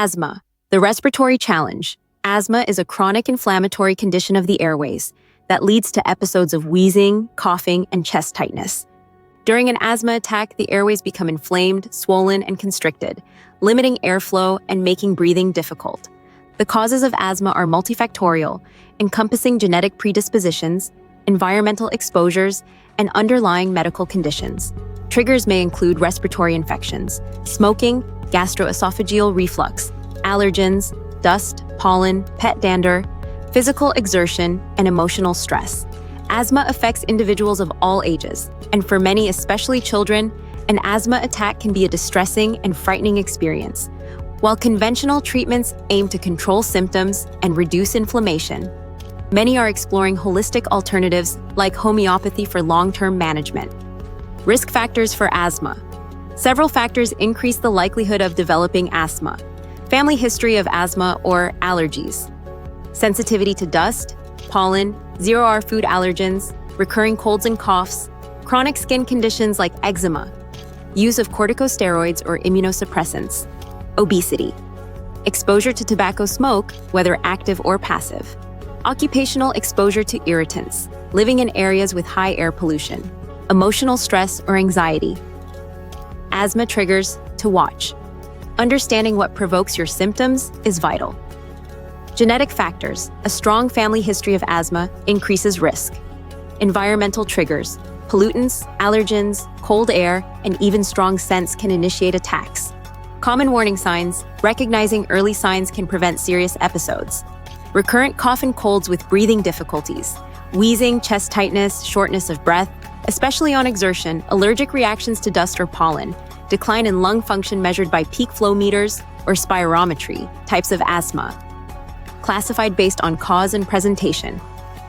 Asthma, the respiratory challenge. Asthma is a chronic inflammatory condition of the airways that leads to episodes of wheezing, coughing, and chest tightness. During an asthma attack, the airways become inflamed, swollen, and constricted, limiting airflow and making breathing difficult. The causes of asthma are multifactorial, encompassing genetic predispositions, environmental exposures, and underlying medical conditions. Triggers may include respiratory infections, smoking, gastroesophageal reflux, allergens, dust, pollen, pet dander, physical exertion, and emotional stress. Asthma affects individuals of all ages, and for many, especially children, an asthma attack can be a distressing and frightening experience. While conventional treatments aim to control symptoms and reduce inflammation, many are exploring holistic alternatives like homeopathy for long-term management. Risk factors for asthma. Several factors increase the likelihood of developing asthma. Family history of asthma or allergies. Sensitivity to dust, pollen, zero-hour food allergens, recurring colds and coughs, chronic skin conditions like eczema, use of corticosteroids or immunosuppressants, obesity, exposure to tobacco smoke, whether active or passive, occupational exposure to irritants, living in areas with high air pollution, emotional stress or anxiety. Asthma triggers to watch. Understanding what provokes your symptoms is vital. Genetic factors. A strong family history of asthma increases risk. Environmental triggers. Pollutants, allergens, cold air, and even strong scents can initiate attacks. Common warning signs. Recognizing early signs can prevent serious episodes. Recurrent cough and colds with breathing difficulties. Wheezing, chest tightness, shortness of breath, especially on exertion, allergic reactions to dust or pollen, decline in lung function measured by peak flow meters or spirometry, types of asthma. Classified based on cause and presentation.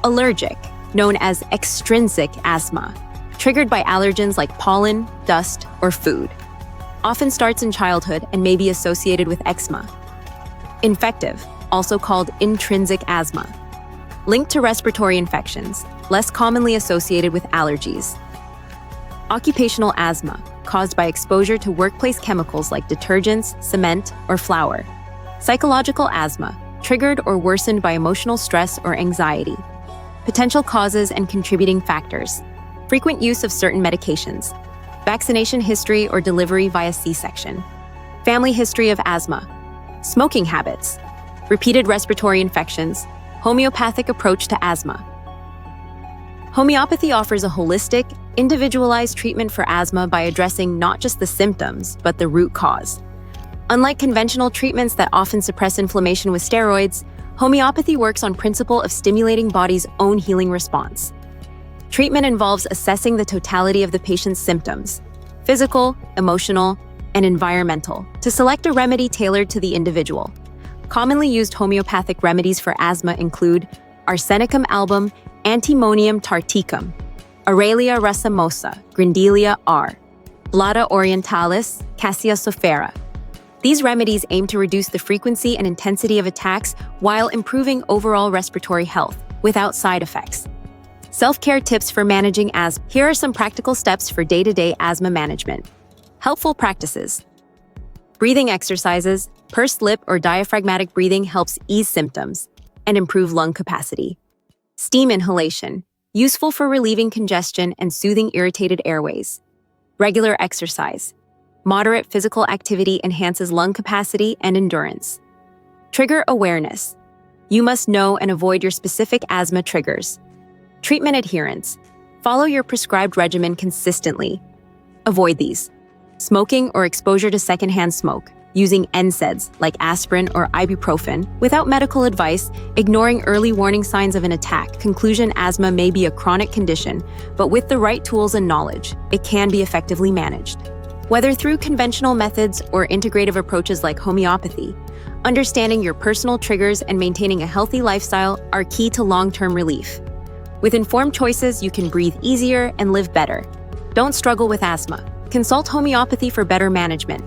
Allergic, known as extrinsic asthma, triggered by allergens like pollen, dust, or food. Often starts in childhood and may be associated with eczema. Infective, also called intrinsic asthma, linked to respiratory infections, less commonly associated with allergies. Occupational asthma, caused by exposure to workplace chemicals like detergents, cement, or flour. Psychological asthma, triggered or worsened by emotional stress or anxiety. Potential causes and contributing factors. Frequent use of certain medications. Vaccination history or delivery via C-section. Family history of asthma. Smoking habits. Repeated respiratory infections. Homeopathic approach to asthma. Homeopathy offers a holistic, individualized treatment for asthma by addressing not just the symptoms, but the root cause. Unlike conventional treatments that often suppress inflammation with steroids, homeopathy works on principle of stimulating body's own healing response. Treatment involves assessing the totality of the patient's symptoms, physical, emotional, and environmental, to select a remedy tailored to the individual. Commonly used homeopathic remedies for asthma include Arsenicum album, Antimonium tarticum, Aralia racemosa, Grindelia R., Blada orientalis, Cassia sophera. These remedies aim to reduce the frequency and intensity of attacks while improving overall respiratory health without side effects. Self-care tips for managing asthma. Here are some practical steps for day-to-day asthma management. Helpful practices. Breathing exercises. Pursed lip or diaphragmatic breathing helps ease symptoms and improve lung capacity. Steam inhalation. Useful for relieving congestion and soothing irritated airways. Regular exercise. Moderate physical activity enhances lung capacity and endurance. Trigger awareness. You must know and avoid your specific asthma triggers. Treatment adherence. Follow your prescribed regimen consistently. Avoid these. Smoking or exposure to secondhand smoke. Using NSAIDs like aspirin or ibuprofen without medical advice, ignoring early warning signs of an attack. Conclusion: asthma may be a chronic condition, but with the right tools and knowledge, it can be effectively managed. Whether through conventional methods or integrative approaches like homeopathy, understanding your personal triggers and maintaining a healthy lifestyle are key to long-term relief. With informed choices, you can breathe easier and live better. Don't struggle with asthma. Consult homeopathy for better management.